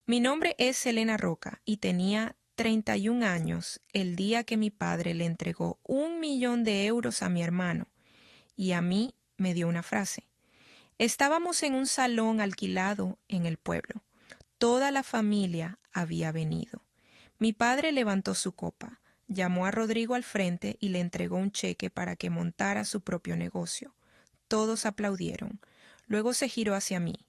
Mi nombre es Selena Roca y tenía 31 años el día que mi padre le entregó 1 millón de euros a mi hermano y a mí me dio una frase. Estábamos en un salón alquilado en el pueblo. Toda la familia había venido. Mi padre levantó su copa, llamó a Rodrigo al frente y le entregó un cheque para que montara su propio negocio. Todos aplaudieron. Luego se giró hacia mí,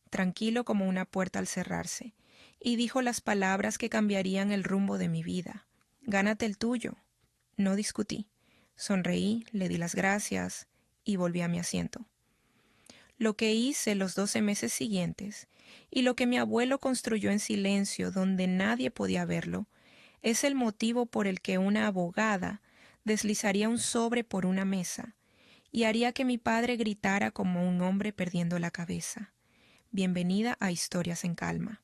tranquilo como una puerta al cerrarse, y dijo las palabras que cambiarían el rumbo de mi vida. Gánate el tuyo. No discutí. Sonreí, le di las gracias y volví a mi asiento. Lo que hice los 12 meses siguientes y lo que mi abuelo construyó en silencio donde nadie podía verlo, es el motivo por el que una abogada deslizaría un sobre por una mesa y haría que mi padre gritara como un hombre perdiendo la cabeza. Bienvenida a Historias en Calma.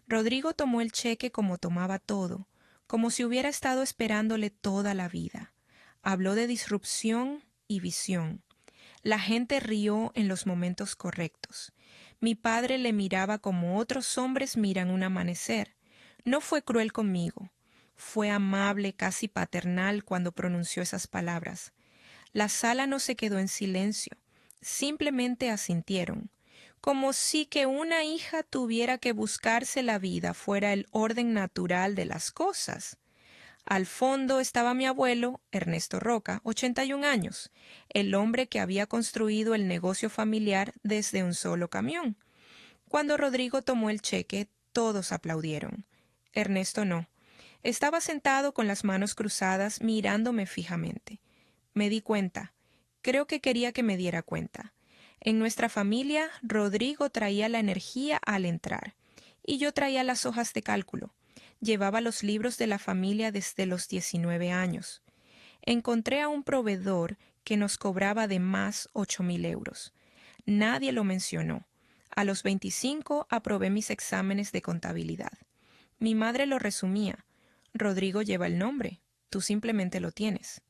Rodrigo tomó el cheque como tomaba todo, como si hubiera estado esperándole toda la vida. Habló de disrupción y visión. La gente rió en los momentos correctos. Mi padre le miraba como otros hombres miran un amanecer. No fue cruel conmigo. Fue amable, casi paternal cuando pronunció esas palabras. La sala no se quedó en silencio. Simplemente asintieron, como si que una hija tuviera que buscarse la vida fuera el orden natural de las cosas. Al fondo estaba mi abuelo, Ernesto Roca, 81 años, el hombre que había construido el negocio familiar desde un solo camión. Cuando Rodrigo tomó el cheque, todos aplaudieron. Ernesto no. Estaba sentado con las manos cruzadas mirándome fijamente. Me di cuenta. Creo que quería que me diera cuenta. En nuestra familia, Rodrigo traía la energía al entrar, y yo traía las hojas de cálculo. Llevaba los libros de la familia desde los 19 años. Encontré a un proveedor que nos cobraba de más 8.000 euros. Nadie lo mencionó. A los 25 aprobé mis exámenes de contabilidad. Mi madre lo resumía. Rodrigo lleva el nombre. Tú simplemente lo tienes.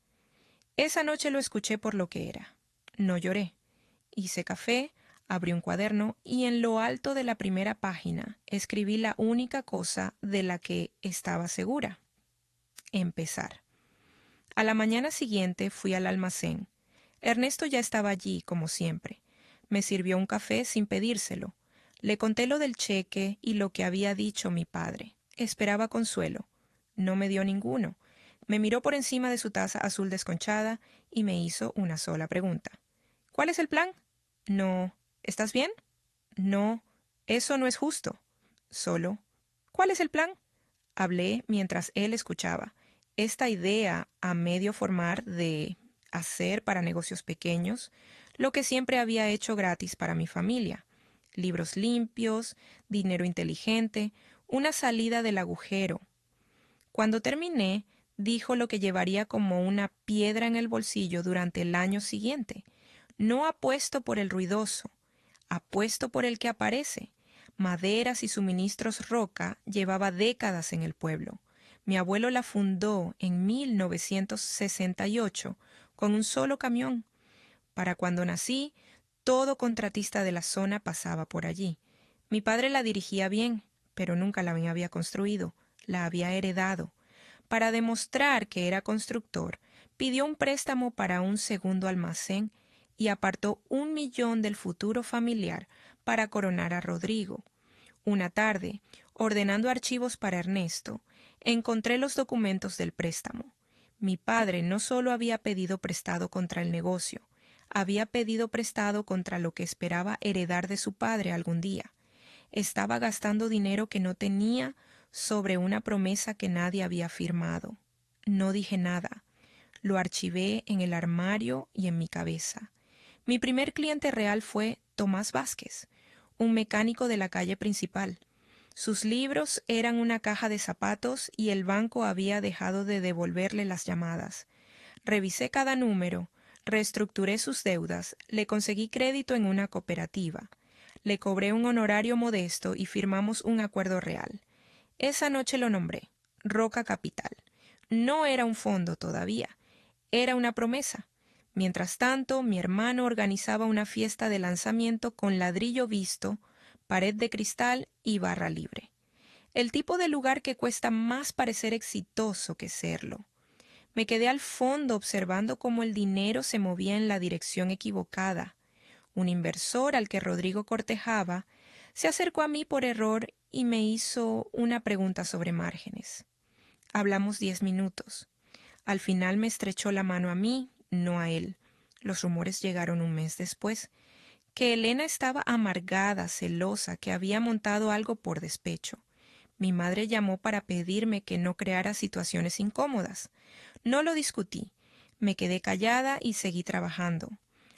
Esa noche lo escuché por lo que era. No lloré. Hice café, abrí un cuaderno y en lo alto de la primera página escribí la única cosa de la que estaba segura: empezar. A la mañana siguiente fui al almacén. Ernesto ya estaba allí, como siempre. Me sirvió un café sin pedírselo. Le conté lo del cheque y lo que había dicho mi padre. Esperaba consuelo. No me dio ninguno. Me miró por encima de su taza azul desconchada y me hizo una sola pregunta. ¿Cuál es el plan? No. ¿Estás bien? No. Eso no es justo. Solo. ¿Cuál es el plan? Hablé mientras él escuchaba. Esta idea a medio formar de hacer para negocios pequeños lo que siempre había hecho gratis para mi familia. Libros limpios, dinero inteligente, una salida del agujero. Cuando terminé, dijo lo que llevaría como una piedra en el bolsillo durante el año siguiente. No apuesto por el ruidoso, apuesto por el que aparece. Maderas y suministros Roca llevaba décadas en el pueblo. Mi abuelo la fundó en 1968 con un solo camión. Para cuando nací, todo contratista de la zona pasaba por allí. Mi padre la dirigía bien, pero nunca la había construido, la había heredado. Para demostrar que era constructor, pidió un préstamo para un segundo almacén y apartó 1 millón del futuro familiar para coronar a Rodrigo. Una tarde, ordenando archivos para Ernesto, encontré los documentos del préstamo. Mi padre no solo había pedido prestado contra el negocio, había pedido prestado contra lo que esperaba heredar de su padre algún día. Estaba gastando dinero que no tenía sobre una promesa que nadie había firmado. No dije nada. Lo archivé en el armario y en mi cabeza. Mi primer cliente real fue Tomás Vázquez, un mecánico de la calle principal. Sus libros eran una caja de zapatos y el banco había dejado de devolverle las llamadas. Revisé cada número, reestructuré sus deudas, le conseguí crédito en una cooperativa. Le cobré un honorario modesto y firmamos un acuerdo real. Esa noche lo nombré Roca Capital. No era un fondo todavía, era una promesa. Mientras tanto, mi hermano organizaba una fiesta de lanzamiento con ladrillo visto pared de cristal y barra libre. El tipo de lugar que cuesta más parecer exitoso que serlo. Me quedé al fondo observando cómo el dinero se movía en la dirección equivocada. Un inversor al que Rodrigo cortejaba se acercó a mí por error y me hizo una pregunta sobre márgenes. Hablamos 10 minutos. Al final me estrechó la mano a mí, no a él. Los rumores llegaron un mes después, que Elena estaba amargada, celosa, que había montado algo por despecho. Mi madre llamó para pedirme que no creara situaciones incómodas. No lo discutí. Me quedé callada y seguí trabajando.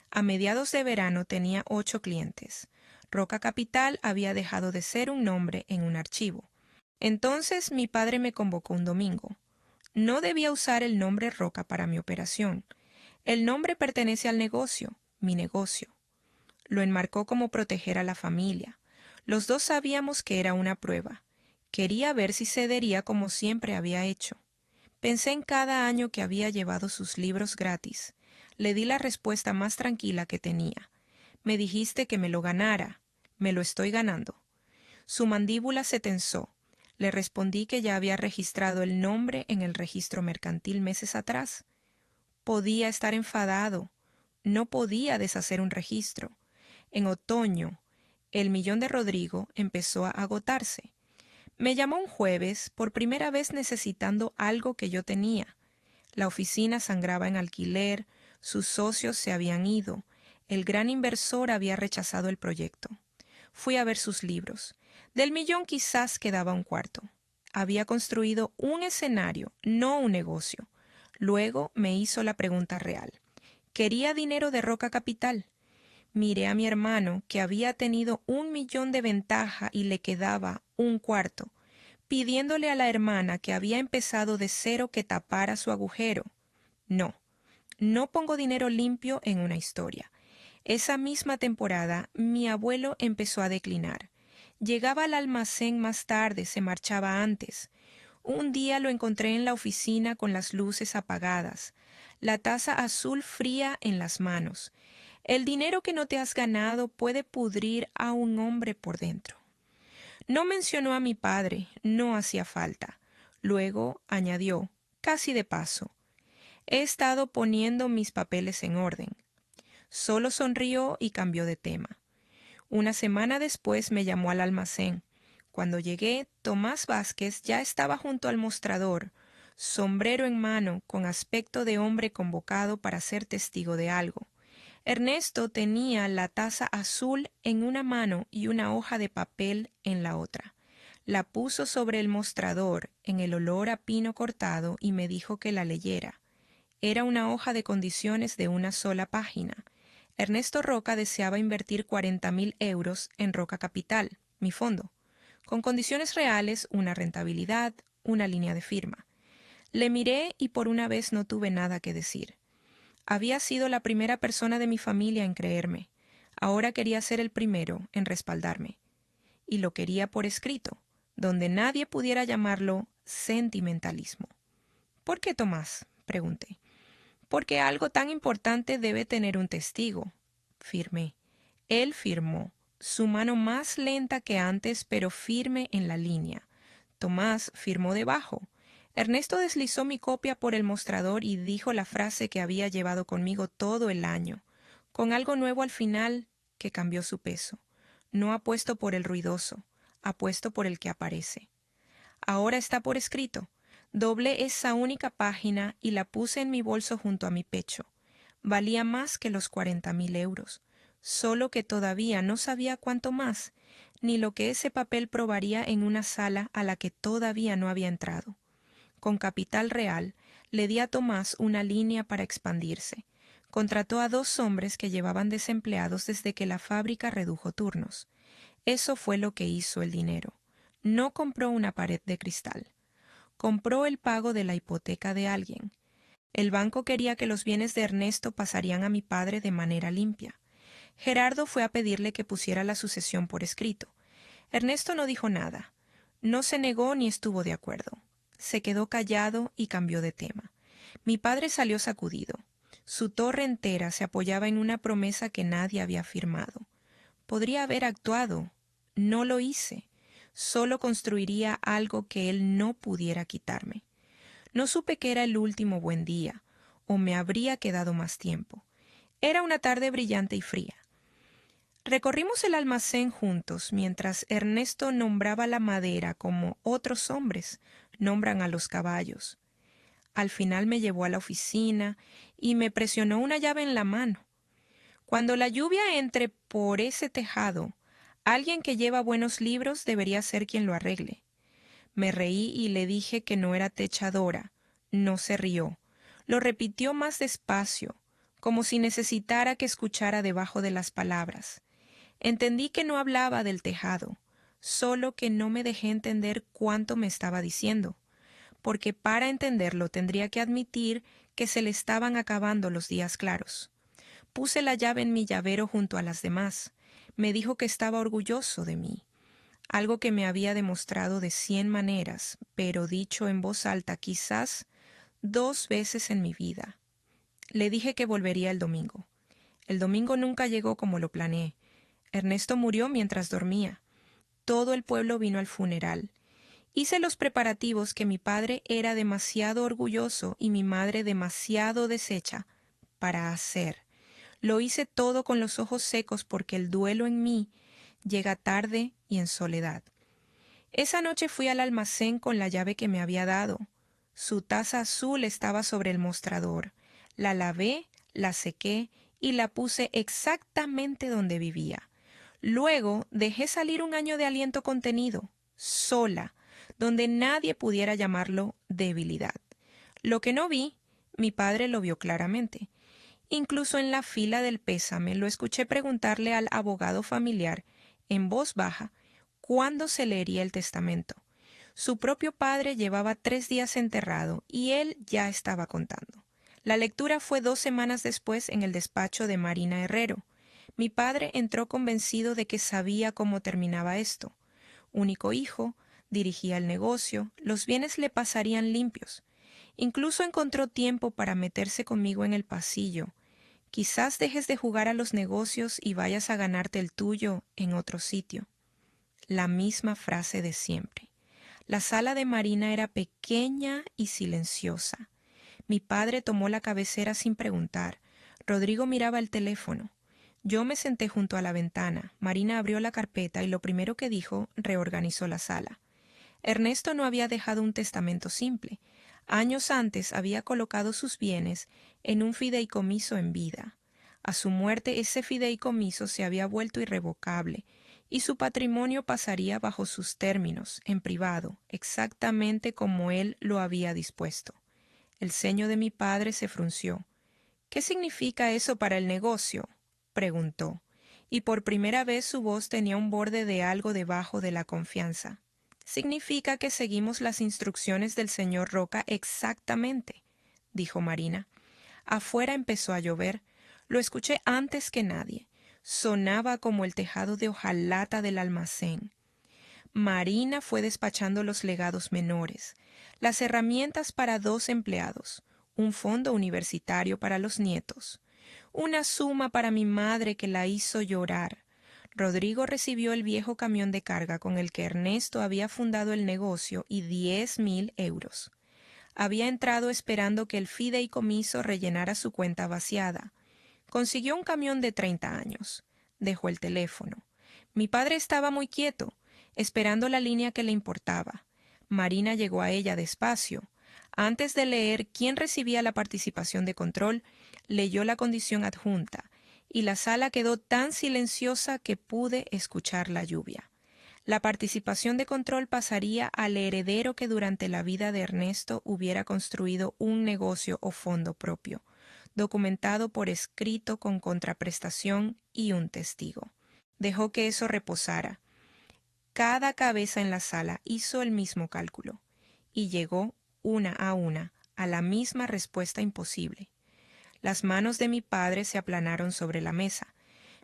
A mediados de verano tenía 8 clientes. Roca Capital había dejado de ser un nombre en un archivo. Entonces mi padre me convocó un domingo. No debía usar el nombre Roca para mi operación. El nombre pertenece al negocio, mi negocio. Lo enmarcó como proteger a la familia. Los dos sabíamos que era una prueba. Quería ver si cedería como siempre había hecho. Pensé en cada año que había llevado sus libros gratis. Le di la respuesta más tranquila que tenía. Me dijiste que me lo ganara. Me lo estoy ganando. Su mandíbula se tensó. Le respondí que ya había registrado el nombre en el registro mercantil meses atrás. Podía estar enfadado. No podía deshacer un registro. En otoño, el millón de Rodrigo empezó a agotarse. Me llamó un jueves, por primera vez necesitando algo que yo tenía. La oficina sangraba en alquiler, sus socios se habían ido, el gran inversor había rechazado el proyecto. Fui a ver sus libros. Del millón quizás quedaba un cuarto. Había construido un escenario, no un negocio. Luego me hizo la pregunta real. ¿Quería dinero de Roca Capital? Miré a mi hermano, que había tenido 1 millón de ventaja y le quedaba un cuarto, pidiéndole a la hermana que había empezado de cero que tapara su agujero. No, no pongo dinero limpio en una historia. Esa misma temporada, mi abuelo empezó a declinar. Llegaba al almacén más tarde, se marchaba antes. Un día lo encontré en la oficina con las luces apagadas, la taza azul fría en las manos. El dinero que no te has ganado puede pudrir a un hombre por dentro. No mencionó a mi padre, no hacía falta. Luego añadió, casi de paso, he estado poniendo mis papeles en orden. Solo sonrió y cambió de tema. Una semana después me llamó al almacén. Cuando llegué, Tomás Vázquez ya estaba junto al mostrador, sombrero en mano, con aspecto de hombre convocado para ser testigo de algo. Ernesto tenía la taza azul en una mano y una hoja de papel en la otra. La puso sobre el mostrador, en el olor a pino cortado, y me dijo que la leyera. Era una hoja de condiciones de una sola página. Ernesto Roca deseaba invertir 40.000 euros en Roca Capital, mi fondo, con condiciones reales, una rentabilidad, una línea de firma. Le miré y por una vez no tuve nada que decir. Había sido la primera persona de mi familia en creerme. Ahora quería ser el primero en respaldarme. Y lo quería por escrito, donde nadie pudiera llamarlo sentimentalismo. ¿Por qué, Tomás?, pregunté. Porque algo tan importante debe tener un testigo. Firmé. Él firmó, su mano más lenta que antes, pero firme en la línea. Tomás firmó debajo. Ernesto deslizó mi copia por el mostrador y dijo la frase que había llevado conmigo todo el año, con algo nuevo al final que cambió su peso. No apuesto por el ruidoso, apuesto por el que aparece. Ahora está por escrito. Doblé esa única página y la puse en mi bolso junto a mi pecho. Valía más que los 40.000 euros, solo que todavía no sabía cuánto más, ni lo que ese papel probaría en una sala a la que todavía no había entrado. Con capital real, le di a Tomás una línea para expandirse. Contrató a 2 hombres que llevaban desempleados desde que la fábrica redujo turnos. Eso fue lo que hizo el dinero. No compró una pared de cristal. Compró el pago de la hipoteca de alguien. El banco quería que los bienes de Ernesto pasarían a mi padre de manera limpia. Gerardo fue a pedirle que pusiera la sucesión por escrito. Ernesto no dijo nada. No se negó ni estuvo de acuerdo. Se quedó callado y cambió de tema. Mi padre salió sacudido. Su torre entera se apoyaba en una promesa que nadie había firmado. Podría haber actuado. No lo hice. Solo construiría algo que él no pudiera quitarme. No supe que era el último buen día, o me habría quedado más tiempo. Era una tarde brillante y fría. Recorrimos el almacén juntos mientras Ernesto nombraba la madera como otros hombres nombran a los caballos. Al final me llevó a la oficina y me presionó una llave en la mano. Cuando la lluvia entre por ese tejado, alguien que lleva buenos libros debería ser quien lo arregle. Me reí y le dije que no era techadora. No se rió. Lo repitió más despacio, como si necesitara que escuchara debajo de las palabras. Entendí que no hablaba del tejado, solo que no me dejé entender cuánto me estaba diciendo, porque para entenderlo tendría que admitir que se le estaban acabando los días claros. Puse la llave en mi llavero junto a las demás. Me dijo que estaba orgulloso de mí, algo que me había demostrado de 100 maneras, pero dicho en voz alta quizás 2 veces en mi vida. Le dije que volvería el domingo. El domingo nunca llegó como lo planeé. Ernesto murió mientras dormía. Todo el pueblo vino al funeral. Hice los preparativos que mi padre era demasiado orgulloso y mi madre demasiado deshecha para hacer. Lo hice todo con los ojos secos porque el duelo en mí llega tarde y en soledad. Esa noche fui al almacén con la llave que me había dado. Su taza azul estaba sobre el mostrador. La lavé, la sequé y la puse exactamente donde vivía. Luego dejé salir un año de aliento contenido, sola, donde nadie pudiera llamarlo debilidad. Lo que no vi, mi padre lo vio claramente. Incluso en la fila del pésame lo escuché preguntarle al abogado familiar, en voz baja, cuándo se leería el testamento. Su propio padre llevaba 3 días enterrado y él ya estaba contando. La lectura fue 2 semanas después en el despacho de Marina Herrero. Mi padre entró convencido de que sabía cómo terminaba esto. Único hijo, dirigía el negocio, los bienes le pasarían limpios. Incluso encontró tiempo para meterse conmigo en el pasillo. Quizás dejes de jugar a los negocios y vayas a ganarte el tuyo en otro sitio. La misma frase de siempre. La sala de Marina era pequeña y silenciosa. Mi padre tomó la cabecera sin preguntar. Rodrigo miraba el teléfono. Yo me senté junto a la ventana. Marina abrió la carpeta y lo primero que dijo, reorganizó la sala. Ernesto no había dejado un testamento simple. Años antes había colocado sus bienes en un fideicomiso en vida. A su muerte ese fideicomiso se había vuelto irrevocable y su patrimonio pasaría bajo sus términos, en privado, exactamente como él lo había dispuesto. El ceño de mi padre se frunció. ¿Qué significa eso para el negocio?, preguntó, y por primera vez su voz tenía un borde de algo debajo de la confianza. Significa que seguimos las instrucciones del señor Roca exactamente, dijo Marina. Afuera empezó a llover. Lo escuché antes que nadie. Sonaba como el tejado de hojalata del almacén. Marina fue despachando los legados menores, las herramientas para 2 empleados, un fondo universitario para los nietos, una suma para mi madre que la hizo llorar. Rodrigo recibió el viejo camión de carga con el que Ernesto había fundado el negocio y 10.000 euros. Había entrado esperando que el fideicomiso rellenara su cuenta vaciada. Consiguió un camión de 30 años. Dejó el teléfono. Mi padre estaba muy quieto, esperando la línea que le importaba. Marina llegó a ella despacio. Antes de leer quién recibía la participación de control, leyó la condición adjunta, y la sala quedó tan silenciosa que pude escuchar la lluvia. La participación de control pasaría al heredero que durante la vida de Ernesto hubiera construido un negocio o fondo propio, documentado por escrito con contraprestación y un testigo. Dejó que eso reposara. Cada cabeza en la sala hizo el mismo cálculo y llegó, una, a la misma respuesta imposible. Las manos de mi padre se aplanaron sobre la mesa.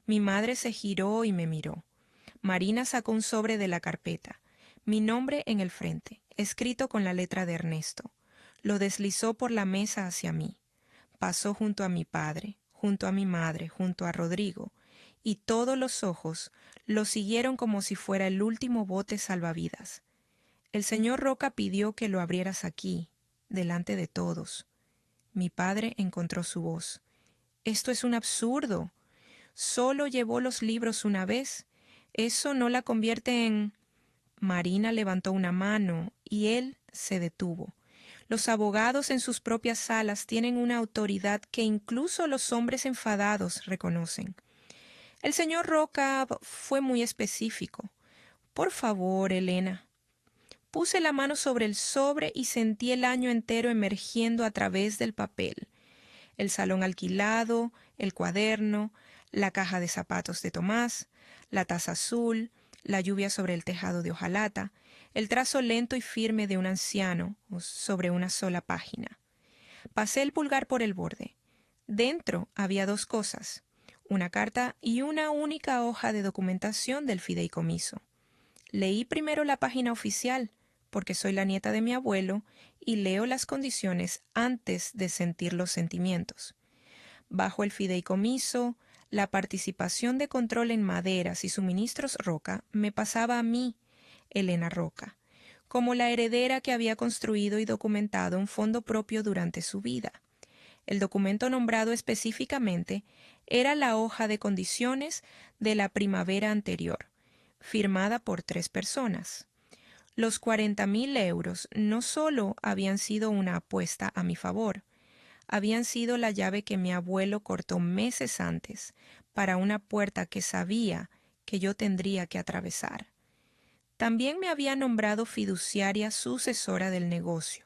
Mi madre se giró y me miró. Marina sacó un sobre de la carpeta. Mi nombre en el frente, escrito con la letra de Ernesto. Lo deslizó por la mesa hacia mí. Pasó junto a mi padre, junto a mi madre, junto a Rodrigo, y todos los ojos lo siguieron como si fuera el último bote salvavidas. El señor Roca pidió que lo abrieras aquí, delante de todos. Mi padre encontró su voz. Esto es un absurdo. Solo llevó los libros una vez. Eso no la convierte en... Marina levantó una mano y él se detuvo. Los abogados en sus propias salas tienen una autoridad que incluso los hombres enfadados reconocen. El señor Roca fue muy específico. Por favor, Elena. Puse la mano sobre el sobre y sentí el año entero emergiendo a través del papel. El salón alquilado, el cuaderno, la caja de zapatos de Tomás, la taza azul, la lluvia sobre el tejado de hojalata, el trazo lento y firme de un anciano sobre una sola página. Pasé el pulgar por el borde. Dentro había dos cosas, una carta y una única hoja de documentación del fideicomiso. Leí primero la página oficial, porque soy la nieta de mi abuelo y leo las condiciones antes de sentir los sentimientos. Bajo el fideicomiso, la participación de control en maderas y suministros Roca me pasaba a mí, Elena Roca, como la heredera que había construido y documentado un fondo propio durante su vida. El documento nombrado específicamente era la hoja de condiciones de la primavera anterior, firmada por 3 personas. Los 40,000 euros no solo habían sido una apuesta a mi favor, habían sido la llave que mi abuelo cortó meses antes para una puerta que sabía que yo tendría que atravesar. También me había nombrado fiduciaria sucesora del negocio.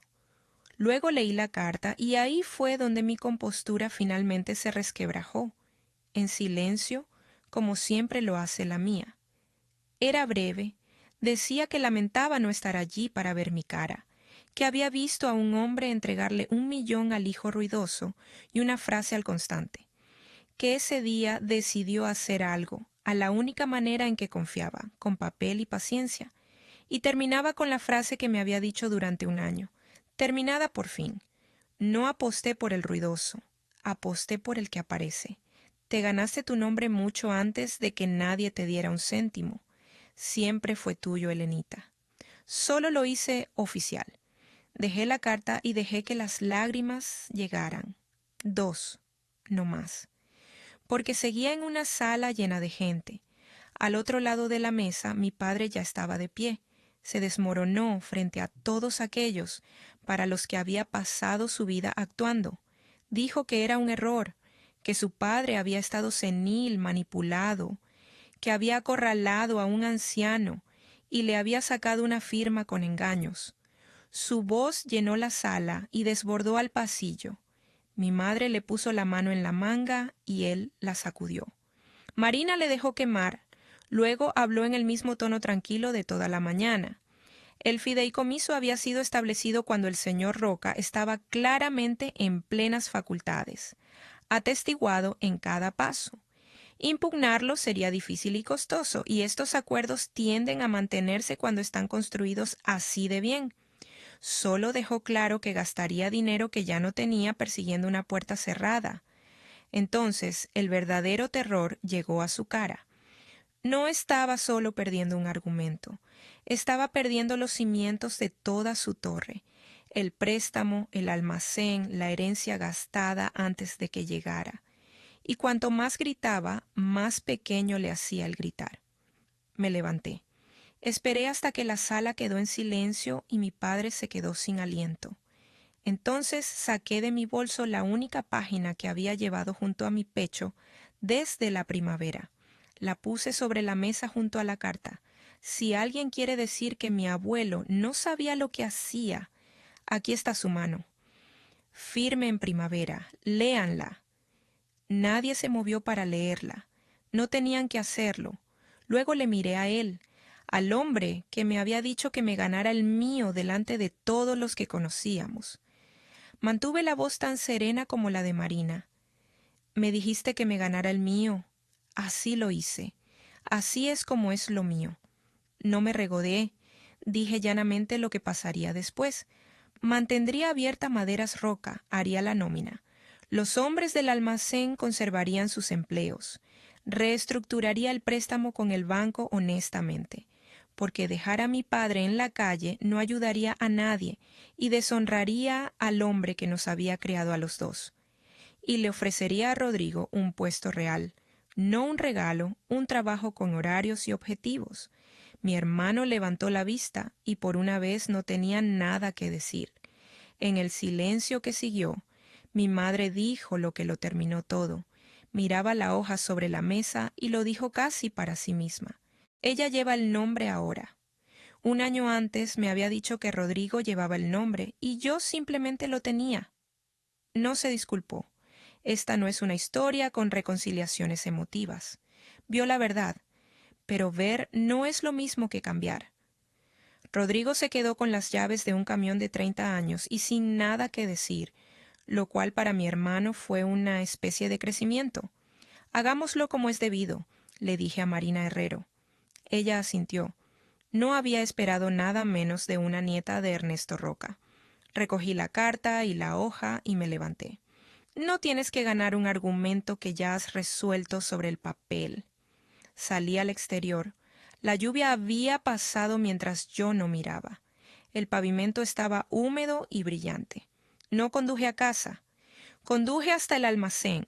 Luego leí la carta y ahí fue donde mi compostura finalmente se resquebrajó, en silencio, como siempre lo hace la mía. Era breve, decía que lamentaba no estar allí para ver mi cara, que había visto a un hombre entregarle 1,000,000 al hijo ruidoso y una frase al constante, que ese día decidió hacer algo, a la única manera en que confiaba, con papel y paciencia, y terminaba con la frase que me había dicho durante un año, terminada por fin. No aposté por el ruidoso, aposté por el que aparece. Te ganaste tu nombre mucho antes de que nadie te diera un céntimo. Siempre fue tuyo, Elenita. Solo lo hice oficial. Dejé la carta y dejé que las lágrimas llegaran. 2, no más. Porque seguía en una sala llena de gente. Al otro lado de la mesa mi padre ya estaba de pie. Se desmoronó frente a todos aquellos para los que había pasado su vida actuando. Dijo que era un error, que su padre había estado senil, manipulado, que había acorralado a un anciano y le había sacado una firma con engaños. Su voz llenó la sala y desbordó al pasillo. Mi madre le puso la mano en la manga y él la sacudió. Marina le dejó quemar. Luego habló en el mismo tono tranquilo de toda la mañana. El fideicomiso había sido establecido cuando el señor Roca estaba claramente en plenas facultades, atestiguado en cada paso. Impugnarlo sería difícil y costoso, y estos acuerdos tienden a mantenerse cuando están construidos así de bien. Solo dejó claro que gastaría dinero que ya no tenía persiguiendo una puerta cerrada. Entonces el verdadero terror llegó a su cara. No estaba solo perdiendo un argumento, estaba perdiendo los cimientos de toda su torre, el préstamo, el almacén, la herencia gastada antes de que llegara. Y cuanto más gritaba, más pequeño le hacía el gritar. Me levanté. Esperé hasta que la sala quedó en silencio y mi padre se quedó sin aliento. Entonces saqué de mi bolso la única página que había llevado junto a mi pecho desde la primavera. La puse sobre la mesa junto a la carta. Si alguien quiere decir que mi abuelo no sabía lo que hacía, aquí está su mano. Firme en primavera. Léanla. Nadie se movió para leerla. No tenían que hacerlo. Luego le miré a él, al hombre que me había dicho que me ganara el mío delante de todos los que conocíamos. Mantuve la voz tan serena como la de Marina. Me dijiste que me ganara el mío. Así lo hice. Así es como es lo mío. No me regodeé. Dije llanamente lo que pasaría después. Mantendría abierta Maderas Roca, haría la nómina. Los hombres del almacén conservarían sus empleos. Reestructuraría el préstamo con el banco honestamente, porque dejar a mi padre en la calle no ayudaría a nadie y deshonraría al hombre que nos había criado a los dos. Y le ofrecería a Rodrigo un puesto real, no un regalo, un trabajo con horarios y objetivos. Mi hermano levantó la vista y por una vez no tenía nada que decir. En el silencio que siguió, mi madre dijo lo que lo terminó todo. Miraba la hoja sobre la mesa y lo dijo casi para sí misma. Ella lleva el nombre ahora. Un año antes me había dicho que Rodrigo llevaba el nombre y yo simplemente lo tenía. No se disculpó. Esta no es una historia con reconciliaciones emotivas. Vio la verdad, pero ver no es lo mismo que cambiar. Rodrigo se quedó con las llaves de un camión de 30 años y sin nada que decir, lo cual para mi hermano fue una especie de crecimiento. Hagámoslo como es debido, le dije a Marina Herrero. Ella asintió. No había esperado nada menos de una nieta de Ernesto Roca. Recogí la carta y la hoja y me levanté. No tienes que ganar un argumento que ya has resuelto sobre el papel. Salí al exterior. La lluvia había pasado mientras yo no miraba. El pavimento estaba húmedo y brillante. No conduje a casa. Conduje hasta el almacén.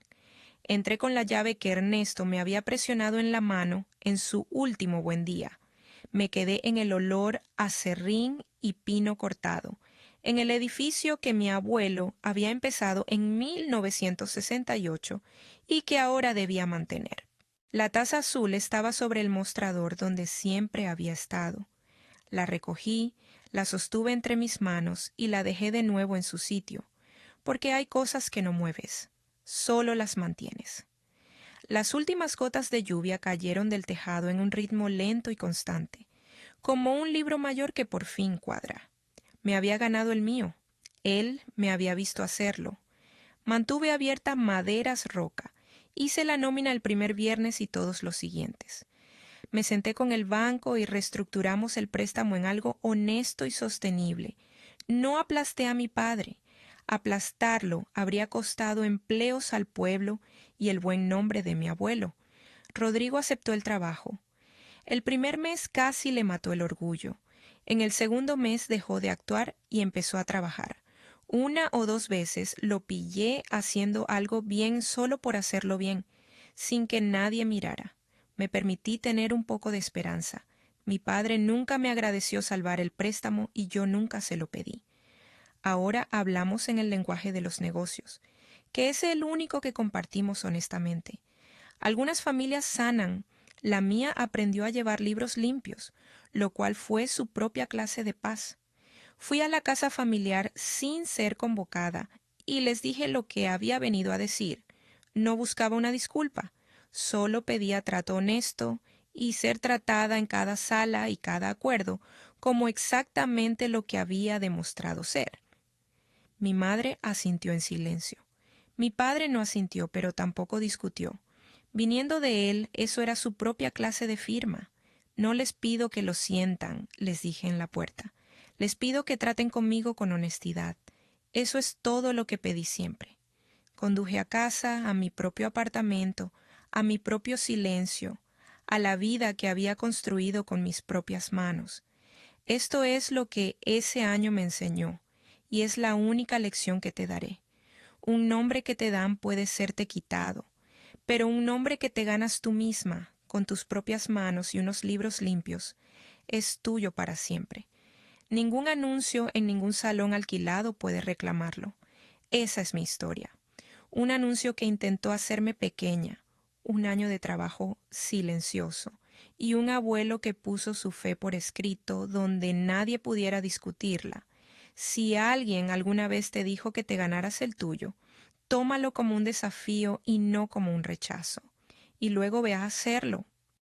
Entré con la llave que Ernesto me había presionado en la mano en su último buen día. Me quedé en el olor a serrín y pino cortado, en el edificio que mi abuelo había empezado en 1968 y que ahora debía mantener. La taza azul estaba sobre el mostrador donde siempre había estado. La recogí, la sostuve entre mis manos y la dejé de nuevo en su sitio, porque hay cosas que no mueves, solo las mantienes. Las últimas gotas de lluvia cayeron del tejado en un ritmo lento y constante, como un libro mayor que por fin cuadra. Me había ganado el mío. Él me había visto hacerlo. Mantuve abierta Maderas Roca. Hice la nómina el primer viernes y todos los siguientes. Me senté con el banco y reestructuramos el préstamo en algo honesto y sostenible. No aplasté a mi padre. Aplastarlo habría costado empleos al pueblo y el buen nombre de mi abuelo. Rodrigo aceptó el trabajo. El primer mes casi le mató el orgullo. En el segundo mes dejó de actuar y empezó a trabajar. Una o dos veces lo pillé haciendo algo bien solo por hacerlo bien, sin que nadie mirara. Me permití tener un poco de esperanza. Mi padre nunca me agradeció salvar el préstamo y yo nunca se lo pedí. Ahora hablamos en el lenguaje de los negocios, que es el único que compartimos honestamente. Algunas familias sanan. La mía aprendió a llevar libros limpios, lo cual fue su propia clase de paz. Fui a la casa familiar sin ser convocada y les dije lo que había venido a decir. No buscaba una disculpa, solo pedía trato honesto y ser tratada en cada sala y cada acuerdo como exactamente lo que había demostrado ser. Mi madre asintió en silencio. Mi padre no asintió, pero tampoco discutió. Viniendo de él, eso era su propia clase de firma. No les pido que lo sientan, les dije en la puerta. Les pido que traten conmigo con honestidad. Eso es todo lo que pedí siempre. Conduje a casa, a mi propio apartamento, a mi propio silencio, a la vida que había construido con mis propias manos. Esto es lo que ese año me enseñó, y es la única lección que te daré. Un nombre que te dan puede serte quitado, pero un nombre que te ganas tú misma, con tus propias manos y unos libros limpios, es tuyo para siempre. Ningún anuncio en ningún salón alquilado puede reclamarlo. Esa es mi historia. Un anuncio que intentó hacerme pequeña, un año de trabajo silencioso y un abuelo que puso su fe por escrito donde nadie pudiera discutirla. Si alguien alguna vez te dijo que te ganaras el tuyo, tómalo como un desafío y no como un rechazo. Y luego ve a hacerlo,